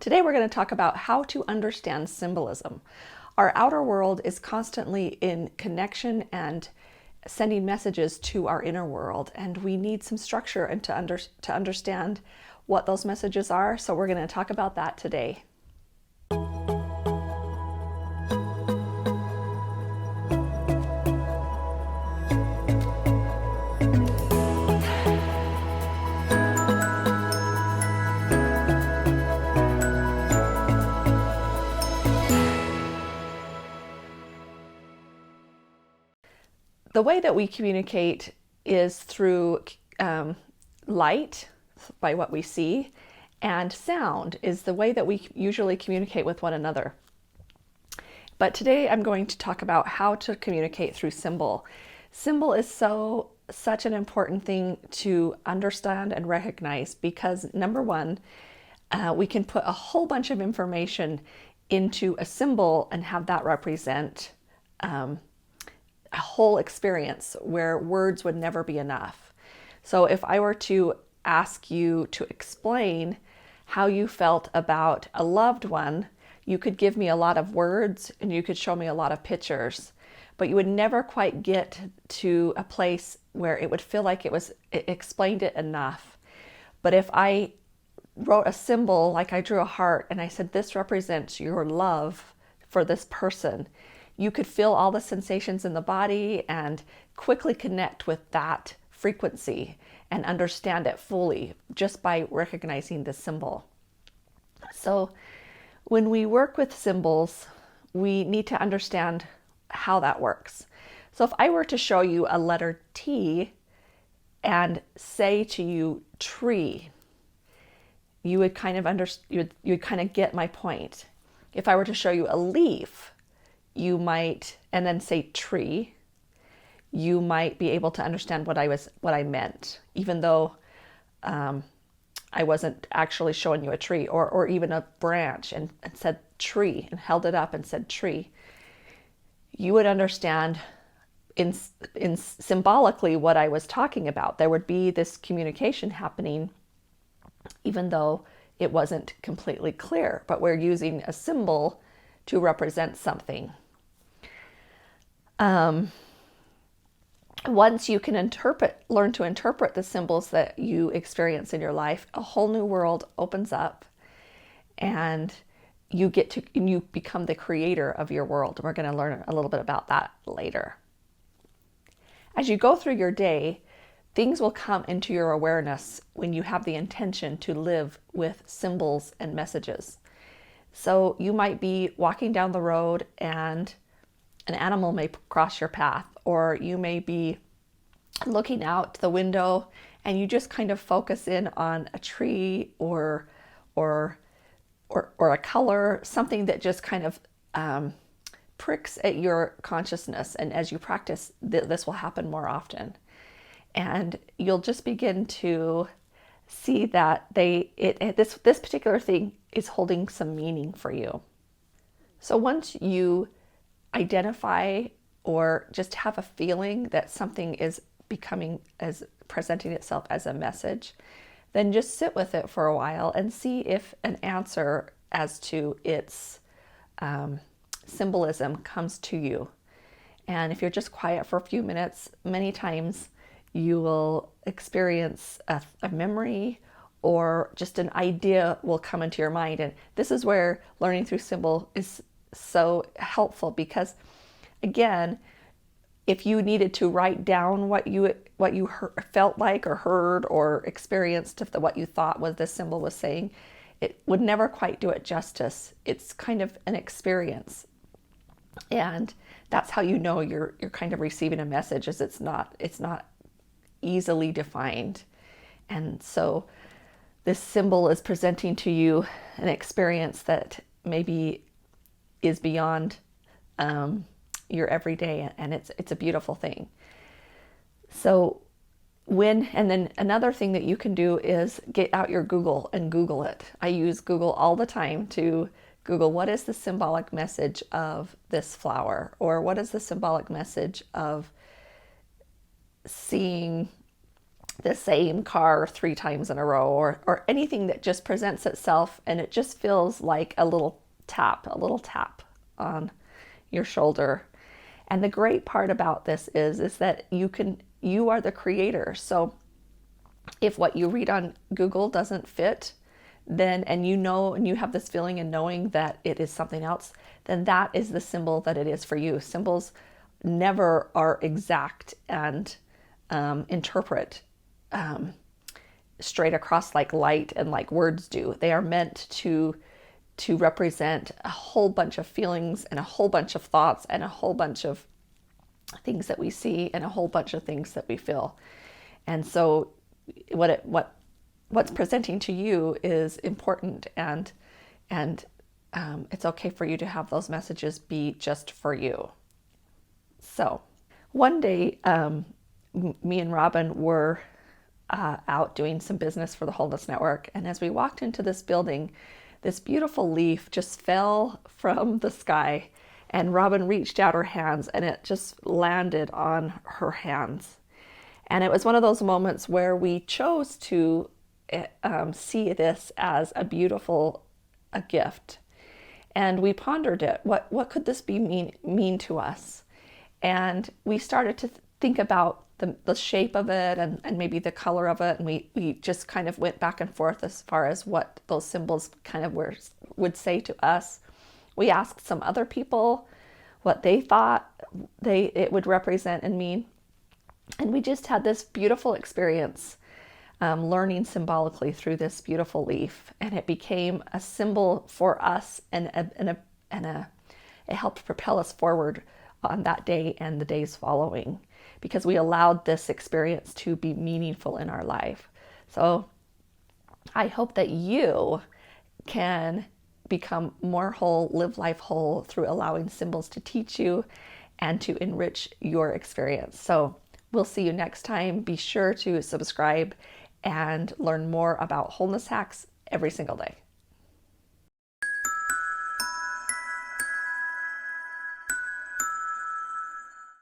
Today we're going to talk about how to understand symbolism. Our outer world is constantly in connection and sending messages to our inner world, and we need some structure and to understand what those messages are. So we're going to talk about that today. The way that we communicate is through light, by what we see, and sound is the way that we usually communicate with one another. But today I'm going to talk about how to communicate through symbol. Symbol is such an important thing to understand and recognize because, number one, we can put a whole bunch of information into a symbol and have that represent a whole experience where words would never be enough. So if I were to ask you to explain how you felt about a loved one, you could give me a lot of words and you could show me a lot of pictures, but you would never quite get to a place where it would feel like it explained it enough. But if I wrote a symbol, like I drew a heart and I said, this represents your love for this person, you could feel all the sensations in the body and quickly connect with that frequency and understand it fully just by recognizing the symbol. So when we work with symbols, we need to understand how that works. So if I were to show you a letter T and say to you tree, you would kind of get my point. If I were to show you a leaf, you might, and then say tree, you might be able to understand what I meant, even though I wasn't actually showing you a tree, or even a branch and said tree and held it up and said tree. You would understand in symbolically what I was talking about. There would be this communication happening, even though it wasn't completely clear, but we're using a symbol to represent something. Once you can learn to interpret the symbols that you experience in your life, a whole new world opens up and you become the creator of your world. We're going to learn a little bit about that later. As you go through your day, things will come into your awareness when you have the intention to live with symbols and messages. So you might be walking down the road and an animal may cross your path, or you may be looking out the window and you just kind of focus in on a tree or a color, something that just kind of pricks at your consciousness. And as you practice, this will happen more often. And you'll just begin to see that this particular thing is holding some meaning for you. So once you identify or just have a feeling that something is presenting itself as a message, then just sit with it for a while and see if an answer as to its symbolism comes to you. And if you're just quiet for a few minutes, many times you will experience a memory or just an idea will come into your mind. And this is where learning through symbol is so helpful, because again, if you needed to write down what you felt like or heard or experienced, if what you thought was this symbol was saying, it would never quite do it justice. It's kind of an experience, and that's how you know you're kind of receiving a message, is it's not easily defined. And so this symbol is presenting to you an experience that maybe is beyond your everyday, and it's a beautiful thing. So and then another thing that you can do is get out your Google and Google it. I use Google all the time to Google what is the symbolic message of this flower, or what is the symbolic message of seeing the same car 3 times in a row, or anything that just presents itself and it just feels like a little tap on your shoulder. And the great part about this is that you are the creator. So if what you read on Google doesn't fit, then, and you have this feeling and knowing that it is something else, then that is the symbol that it is for you. Symbols never are exact and interpret straight across like light and like words do. They are meant to represent a whole bunch of feelings and a whole bunch of thoughts and a whole bunch of things that we see and a whole bunch of things that we feel. And so what's presenting to you is important, and it's okay for you to have those messages be just for you. So one day, me and Robin were out doing some business for the Wholeness Network, and as we walked into this building, this beautiful leaf just fell from the sky, and Robin reached out her hands and it just landed on her hands. And it was one of those moments where we chose to see this as a beautiful gift. And we pondered it. What could this mean to us? And we started to think about the shape of it and maybe the color of it. And we just kind of went back and forth as far as what those symbols kind of would say to us. We asked some other people what they thought it would represent and mean. And we just had this beautiful experience learning symbolically through this beautiful leaf. And it became a symbol for us, and it helped propel us forward on that day and the days following, because we allowed this experience to be meaningful in our life. So I hope that you can become more whole, live life whole through allowing symbols to teach you and to enrich your experience. So we'll see you next time. Be sure to subscribe and learn more about wholeness hacks every single day.